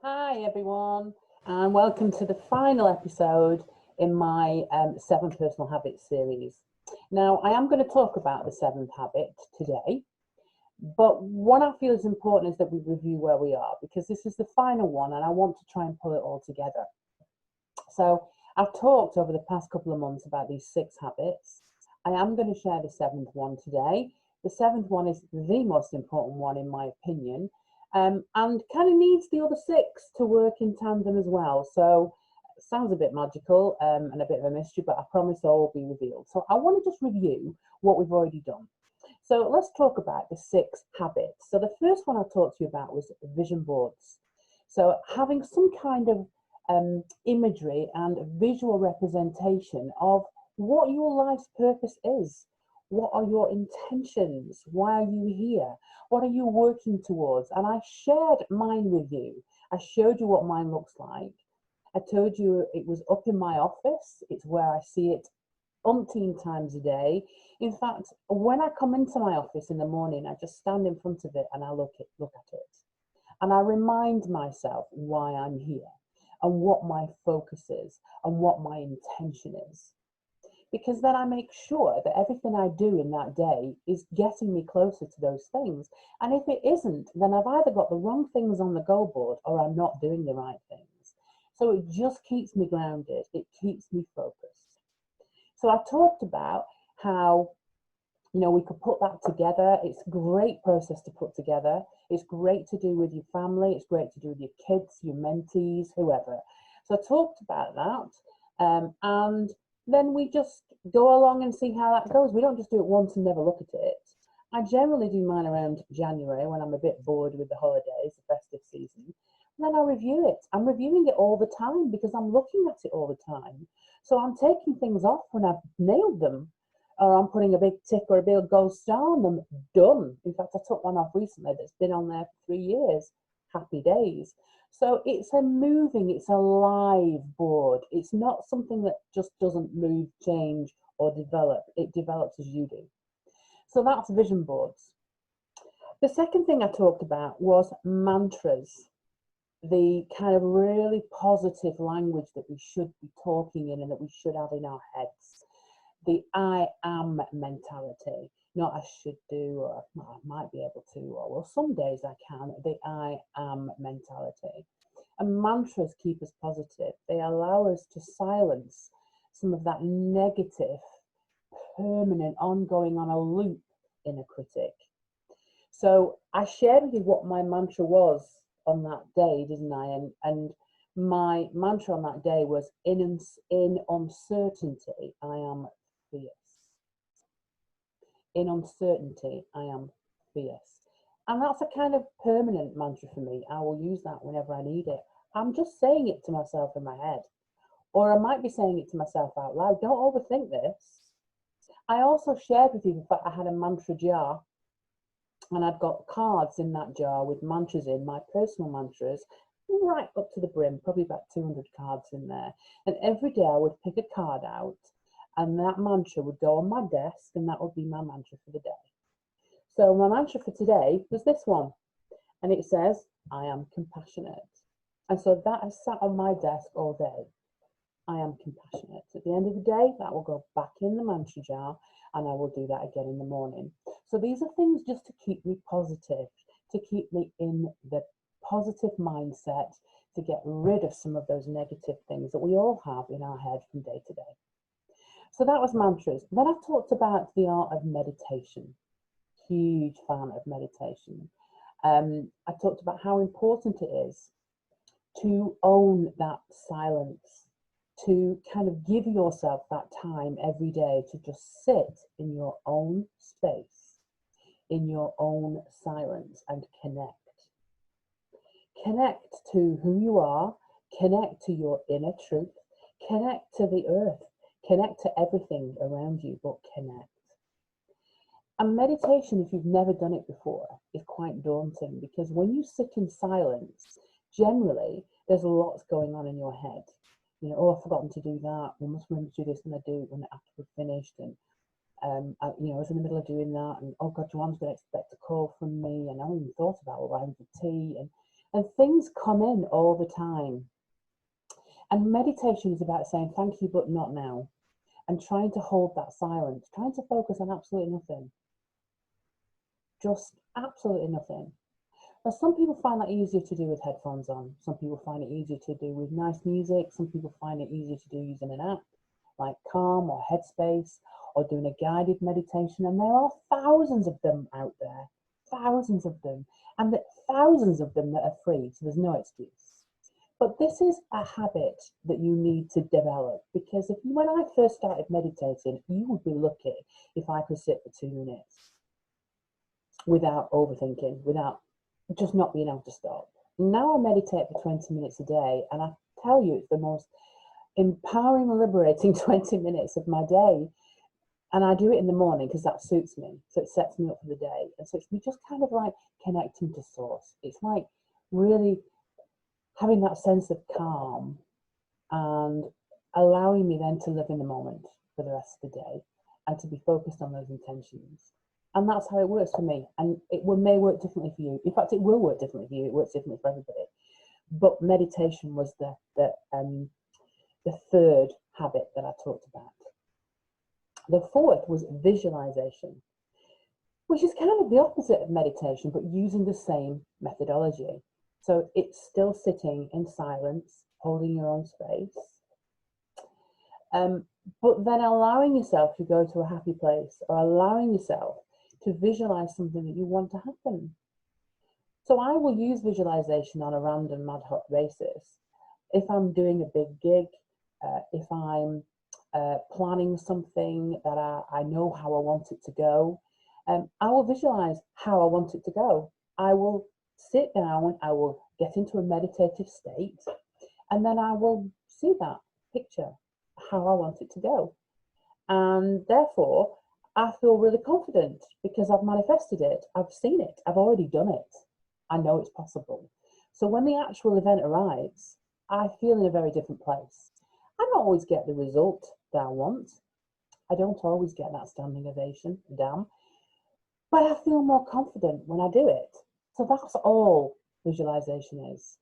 Hi everyone, and welcome to the final episode in my 7 personal habits series. Now, I am going to talk about the seventh habit today, but what I feel is important is that we review where we are because this is the final one and I want to try and pull it all together. So, I've talked over the past couple of months about these 6 habits. I am going to share the seventh one today. The seventh one is the most important one, in my opinion, and kind of needs the other 6 to work in tandem as well. So, sounds a bit magical and a bit of a mystery, but I promise all will be revealed. So, I want to just review what we've already done. So, let's talk about the 6 habits. So, the first one I talked to you about was vision boards. So, having some kind of imagery and visual representation of what your life's purpose is. What are your intentions? Why are you here? What are you working towards? And I shared mine with you. I showed you what mine looks like. I told you it was up in my office. It's where I see it umpteen times a day. In fact, when I come into my office in the morning, I just stand in front of it and I look at it. And I remind myself why I'm here and what my focus is and what my intention is. Because then I make sure that everything I do in that day is getting me closer to those things. And if it isn't, then I've either got the wrong things on the goal board or I'm not doing the right things. So it just keeps me grounded, it keeps me focused. So I talked about how we could put that together. It's a great process to put together. It's great to do with your family. It's great to do with your kids, your mentees, whoever. So I talked about that. And then we just go along and see how that goes. We don't just do it once and never look at it. I generally do mine around January when I'm a bit bored with the holidays, the festive season. And then I review it. I'm reviewing it all the time because I'm looking at it all the time. So I'm taking things off when I've nailed them, or I'm putting a big tick or a big gold star on them. Done. In fact, I took one off recently that's been on there for 3 years. Happy days. So it's a moving, it's a live board. It's not something that just doesn't move, change, or develop. It develops as you do. So that's vision boards. The second thing I talked about was mantras, the kind of really positive language that we should be talking in and that we should have in our heads. The I am mentality, not I should do or I might be able to, or well, some days I can. The I am mentality. And mantras keep us positive. They allow us to silence some of that negative, permanent, ongoing on a loop inner critic. So I shared with you what my mantra was on that day, didn't I? And my mantra on that day was in uncertainty, I am fierce. In uncertainty, I am fierce. And that's a kind of permanent mantra for me. I will use that whenever I need it. I'm just saying it to myself in my head. Or I might be saying it to myself out loud. Don't overthink this. I also shared with you the fact I had a mantra jar and I'd got cards in that jar with mantras in, my personal mantras, right up to the brim, probably about 200 cards in there. And every day I would pick a card out and that mantra would go on my desk and that would be my mantra for the day. So my mantra for today was this one, and it says, I am compassionate. And so that has sat on my desk all day. I am compassionate. At the end of the day, that will go back in the mantra jar and I will do that again in the morning. So these are things just to keep me positive, to keep me in the positive mindset, to get rid of some of those negative things that we all have in our head from day to day. So that was mantras. Then I talked about the art of meditation. Huge fan of meditation. I talked about how important it is to own that silence, to kind of give yourself that time every day to just sit in your own space, in your own silence and connect. Connect to who you are, connect to your inner truth, connect to the earth, connect to everything around you, but connect. And meditation, if you've never done it before, is quite daunting because when you sit in silence, generally there's lots going on in your head. Oh, I've forgotten to do that. We must remember to do this when I do it when after we've finished. And I was in the middle of doing that, and oh God, Joanne's going to expect a call from me, and I haven't even thought about what we're having for tea. And And things come in all the time. And meditation is about saying thank you, but not now. And trying to hold that silence, trying to focus on absolutely nothing. Just absolutely nothing. Now, some people find that easier to do with headphones on. Some people find it easier to do with nice music. Some people find it easier to do using an app like Calm or Headspace, or doing a guided meditation. And there are thousands of them out there, thousands of them, and thousands of them that are free. So there's no excuse. But this is a habit that you need to develop, because when I first started meditating, you would be lucky if I could sit for 2 minutes without overthinking, without just not being able to stop. Now I meditate for 20 minutes a day, and I tell you, it's the most empowering and liberating 20 minutes of my day. And I do it in the morning because that suits me. So it sets me up for the day. And so it's me just kind of like connecting to source. It's like really having that sense of calm and allowing me then to live in the moment for the rest of the day and to be focused on those intentions. And that's how it works for me. And it may work differently for you. In fact, it will work differently for you. It works differently for everybody. But meditation was the third habit that I talked about. The fourth was visualization, which is kind of the opposite of meditation, but using the same methodology. So it's still sitting in silence, holding your own space, but then allowing yourself to go to a happy place, or allowing yourself to visualize something that you want to happen. So I will use visualization on a random ad hoc basis. If I'm doing a big gig, if I'm planning something that I know how I want it to go, I will visualize how I want it to go. I will sit down, I will get into a meditative state, and then I will see that picture, how I want it to go. And therefore, I feel really confident because I've manifested it, I've seen it, I've already done it. I know it's possible. So when the actual event arrives, I feel in a very different place. I don't always get the result that I want. I don't always get that standing ovation, damn. But I feel more confident when I do it. So that's all visualization is.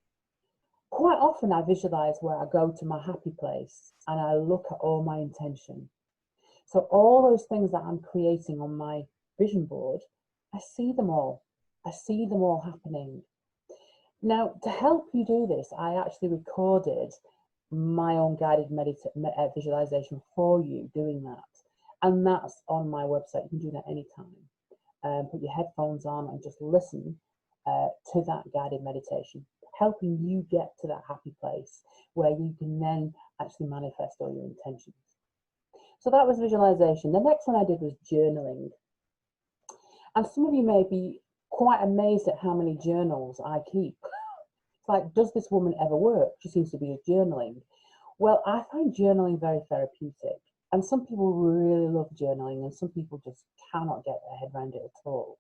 Quite often I visualize where I go to my happy place and I look at all my intention. So all those things that I'm creating on my vision board, I see them all. I see them all happening. Now, to help you do this, I actually recorded my own guided visualization for you doing that. And that's on my website. You can do that anytime. Put your headphones on and just listen to that guided meditation, helping you get to that happy place where you can then actually manifest all your intentions. So that was visualization. The next one I did was journaling. And some of you may be quite amazed at how many journals I keep. It's like, does this woman ever work? She seems to be journaling. Well, I find journaling very therapeutic. And some people really love journaling, and some people just cannot get their head around it at all.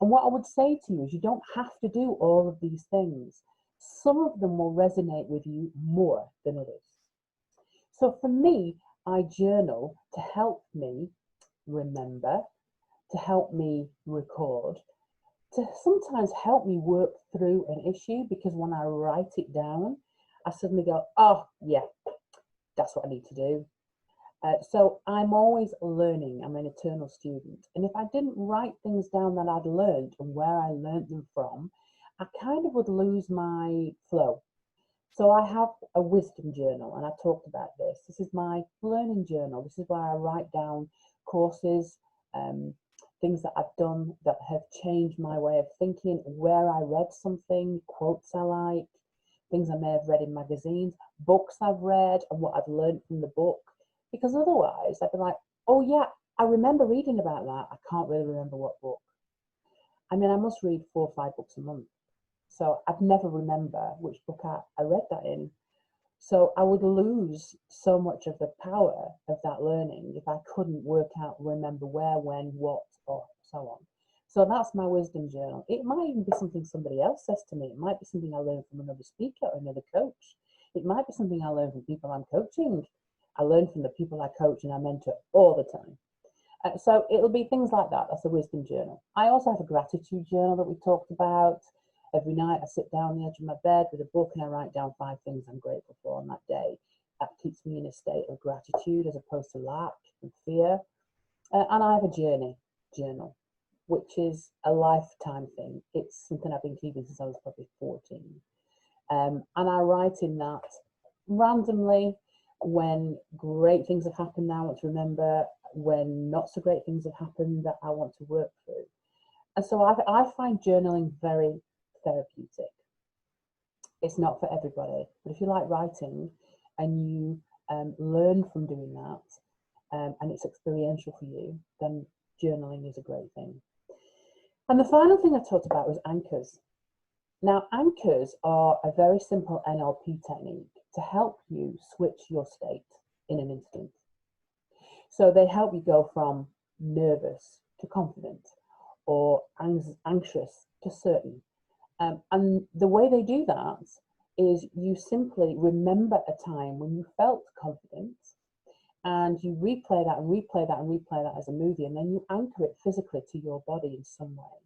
And what I would say to you is you don't have to do all of these things. Some of them will resonate with you more than others. So for me, I journal to help me remember, to help me record, to sometimes help me work through an issue, because when I write it down, I suddenly go, oh yeah, that's what I need to do. So I'm always learning. I'm an eternal student. And if I didn't write things down that I'd learned and where I learned them from, I kind of would lose my flow. So I have a wisdom journal, and I talked about this. This is my learning journal. This is where I write down courses, things that I've done that have changed my way of thinking, where I read something, quotes I like, things I may have read in magazines, books I've read, and what I've learned from the book. Because otherwise I'd be like, oh yeah, I remember reading about that. I can't really remember what book. I mean, I must read 4 or 5 books a month. So I'd never remember which book I read that in. So I would lose so much of the power of that learning if I couldn't work out, remember where, when, what, or so on. So that's my wisdom journal. It might even be something somebody else says to me. It might be something I learned from another speaker or another coach. It might be something I learned from people I'm coaching. I learn from the people I coach and I mentor all the time. So it'll be things like that. That's a wisdom journal. I also have a gratitude journal that we talked about. Every night I sit down on the edge of my bed with a book and I write down 5 things I'm grateful for on that day. That keeps me in a state of gratitude as opposed to lack and fear. And I have a journal, which is a lifetime thing. It's something I've been keeping since I was probably 14. And I write in that randomly when great things have happened that I want to remember, when not so great things have happened that I want to work through. And so I find journaling very therapeutic. It's not for everybody, but if you like writing and you learn from doing that, and it's experiential for you, then journaling is a great thing. And the final thing I talked about was anchors. Now, anchors are a very simple NLP technique to help you switch your state in an instant. So they help you go from nervous to confident, or anxious to certain. And the way they do that is you simply remember a time when you felt confident, and you replay that and replay that and replay that as a movie, and then you anchor it physically to your body in some way,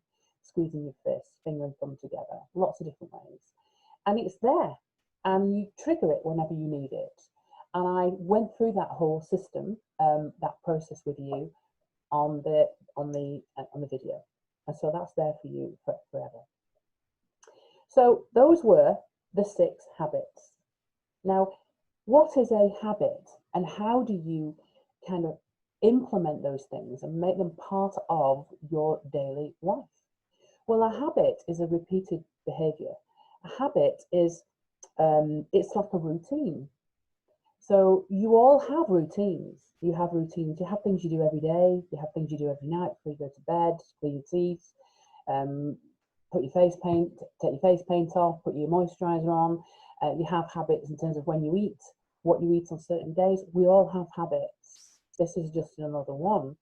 squeezing your fist, finger and thumb together, lots of different ways. And it's there, and you trigger it whenever you need it. And I went through that whole system, that process with you on the video, and so that's there for you forever. So those were the 6 habits. Now, what is a habit, and how do you kind of implement those things and make them part of your daily life? Well, a habit is a repeated behavior. A habit is, it's like a routine. So you all have routines. You have routines. You have things you do every day. You have things you do every night before you go to bed, clean your teeth, put your face paint, take your face paint off, put your moisturizer on. You have habits in terms of when you eat, what you eat on certain days. We all have habits. This is just another one.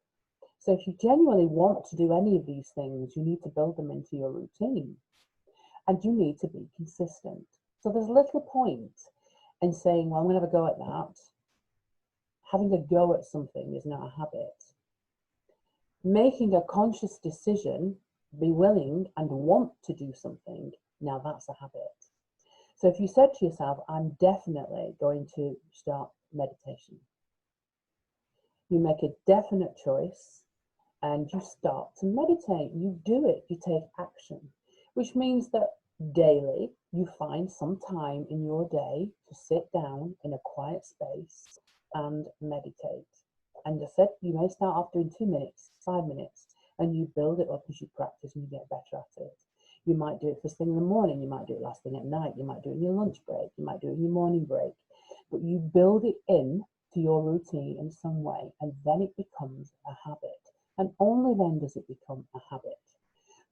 So if you genuinely want to do any of these things, you need to build them into your routine, and you need to be consistent. So there's little point in saying, well, I'm going to have a go at that. Having a go at something is not a habit. Making a conscious decision, be willing and want to do something, now that's a habit. So if you said to yourself, I'm definitely going to start meditation, you make a definite choice and you start to meditate. You do it, you take action, which means that daily you find some time in your day to sit down in a quiet space and meditate. And I said, you may start off doing 2 minutes, 5 minutes, and you build it up as you practice and you get better at it. You might do it first thing in the morning, you might do it last thing at night, you might do it in your lunch break, you might do it in your morning break, but you build it in to your routine in some way, and then it becomes a habit. And only then does it become a habit.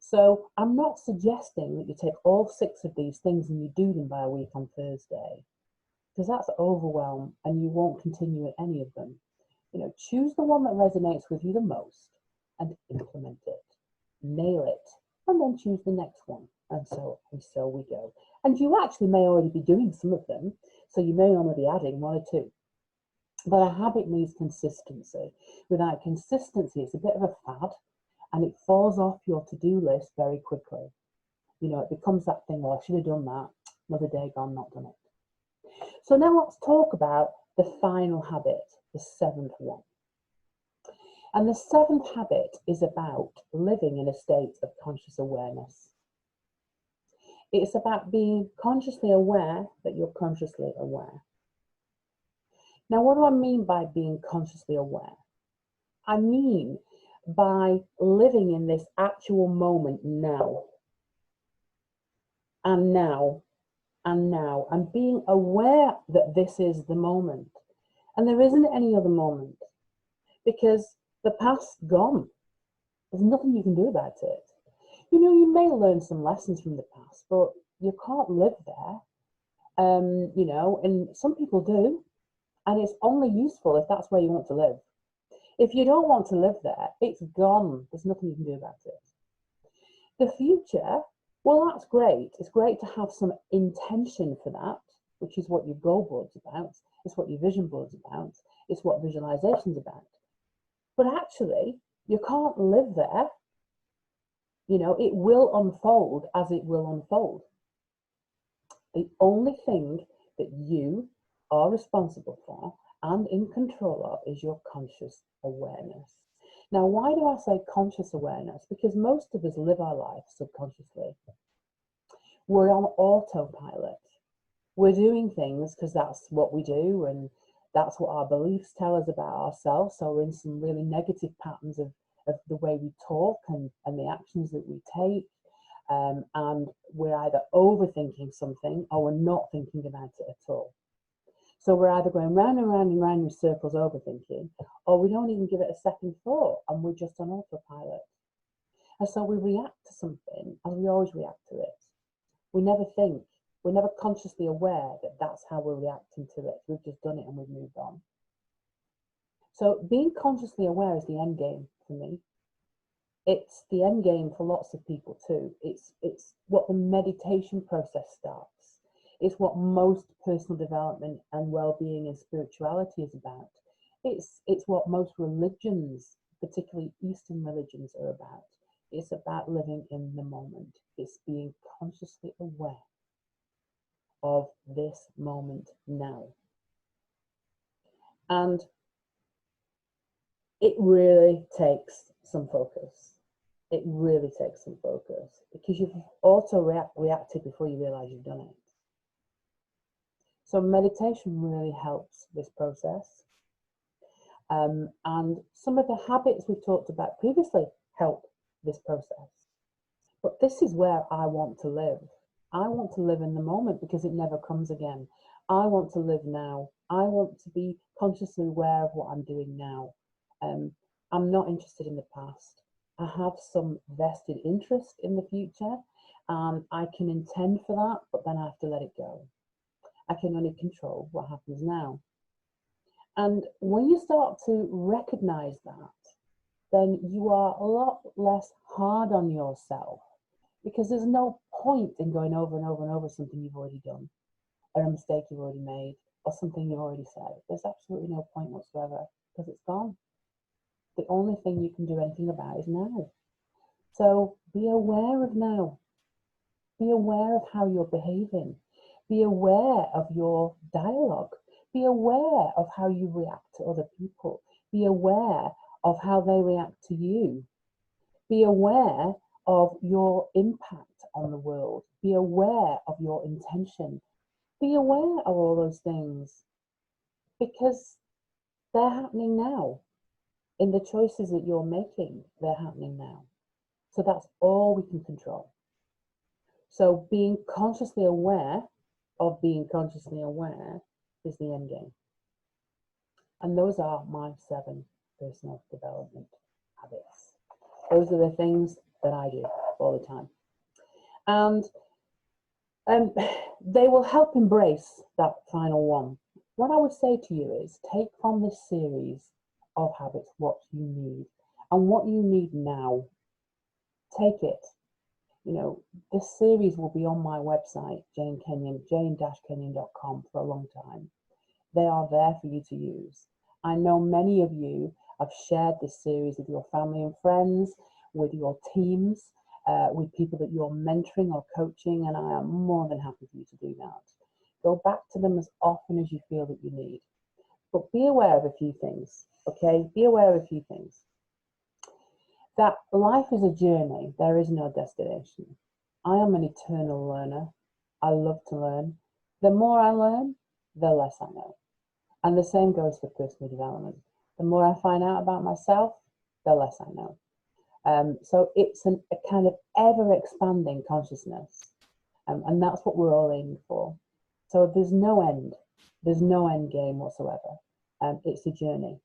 So I'm not suggesting that you take all 6 of these things and you do them by a week on Thursday, because that's overwhelm and you won't continue at any of them. You know, choose the one that resonates with you the most and implement it, nail it, and then choose the next one. And so we go. And you actually may already be doing some of them, so you may only be adding 1 or 2. But a habit needs consistency. Without consistency, it's a bit of a fad, and it falls off your to-do list very quickly. You know, it becomes that thing, well, I should have done that. Another day gone, not done it. So now let's talk about the final habit, the 7th one. And the 7th habit is about living in a state of conscious awareness. It's about being consciously aware that you're consciously aware. Now, what do I mean by being consciously aware? I mean by living in this actual moment now, and now, and now, and being aware that this is the moment. And there isn't any other moment, because the past's gone. There's nothing you can do about it. You know, you may learn some lessons from the past, but you can't live there. You know, and some people do. And it's only useful if that's where you want to live. If you don't want to live there, it's gone. There's nothing you can do about it. The future, well, that's great. It's great to have some intention for that, which is what your goal board's about. It's what your vision board's about. It's what visualization's about. But actually, you can't live there You know, it will unfold as it will unfold. The only thing that you are responsible for and in control of is your conscious awareness. Now, why do I say conscious awareness? Because most of us live our life subconsciously. We're on autopilot. We're doing things because that's what we do, and that's what our beliefs tell us about ourselves. So we're in some really negative patterns of the way we talk and the actions that we take. And we're either overthinking something or we're not thinking about it at all. So we're either going round and round and round in circles overthinking, or we don't even give it a second thought and we're just on autopilot. And so we react to something as we always react to it. We never think, we're never consciously aware that that's how we're reacting to it. We've just done it and we've moved on. So being consciously aware is the end game for me. It's the end game for lots of people too. It's what the meditation process starts. It's what most personal development and well-being and spirituality is about. It's what most religions, particularly Eastern religions, are about. It's about living in the moment. It's being consciously aware of this moment now. And it really takes some focus. It really takes some focus because you've reacted before you realize you've done it. So meditation really helps this process. And some of the habits we've talked about previously help this process. But this is where I want to live. I want to live in the moment because it never comes again. I want to live now. I want to be consciously aware of what I'm doing now. I'm not interested in the past. I have some vested interest in the future. I can intend for that, but then I have to let it go. I can only control what happens now. And when you start to recognize that, then you are a lot less hard on yourself because there's no point in going over and over and over something you've already done, or a mistake you've already made, or something you already said. There's absolutely no point whatsoever because it's gone. The only thing you can do anything about is now. So be aware of now. Be aware of how you're behaving. Be aware of your dialogue. Be aware of how you react to other people. Be aware of how they react to you. Be aware of your impact on the world. Be aware of your intention. Be aware of all those things because they're happening now. In the choices that you're making, they're happening now. So that's all we can control. So being consciously aware of being consciously aware is the end game. And those are my 7 personal development habits. Those are the things that I do all the time. And they will help embrace that final one. What I would say to you is take from this series of habits what you need and what you need now. Take it. You know, this series will be on my website, jane-kenyon.com for a long time. They are there for you to use. I know many of you have shared this series with your family and friends, with your teams, with people that you're mentoring or coaching, and I am more than happy for you to do that. Go back to them as often as you feel that you need. But be aware of a few things, okay? Be aware of a few things. That life is a journey. There is no destination. I am an eternal learner. I love to learn. The more I learn, the less I know. And the same goes for personal development. The more I find out about myself, the less I know. So it's a kind of ever-expanding consciousness. And that's what we're all aiming for. So there's no end. There's no end game whatsoever. It's a journey.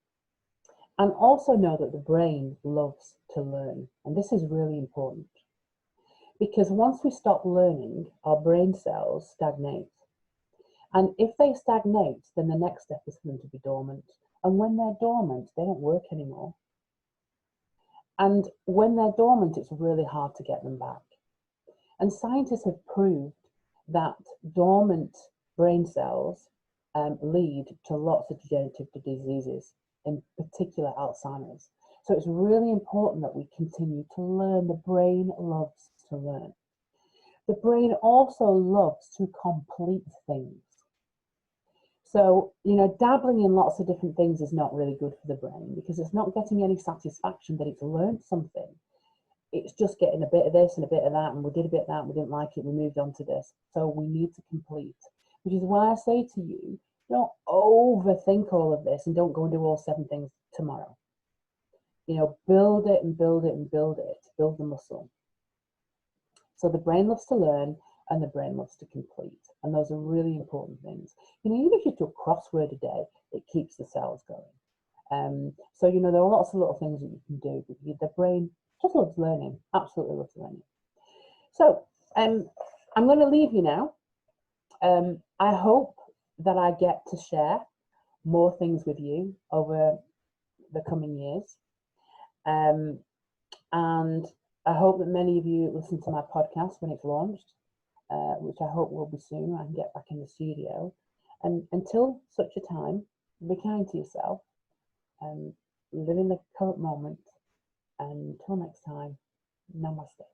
And also know that the brain loves to learn. And this is really important. Because once we stop learning, our brain cells stagnate. And if they stagnate, then the next step is for them to be dormant. And when they're dormant, they don't work anymore. And when they're dormant, it's really hard to get them back. And scientists have proved that dormant brain cells lead to lots of degenerative diseases, in particular Alzheimer's. So it's really important that we continue to learn. The brain loves to learn. The brain also loves to complete things. So, dabbling in lots of different things is not really good for the brain because it's not getting any satisfaction that it's learned something. It's just getting a bit of this and a bit of that, and we did a bit of that, and we didn't like it, we moved on to this. So we need to complete, which is why I say to you, don't overthink all of this and don't go and do all 7 things tomorrow. Build it and build it and build it, build the muscle. So the brain loves to learn and the brain loves to complete. And those are really important things. Even if you do a crossword a day, it keeps the cells going. So, there are lots of little things that you can do, but the brain just loves learning, absolutely loves learning. So I'm going to leave you now. I hope that I get to share more things with you over the coming years. And I hope that many of you listen to my podcast when it's launched, which I hope will be soon. I can get back in the studio. And until such a time, be kind to yourself, live in the current moment. And until next time, namaste.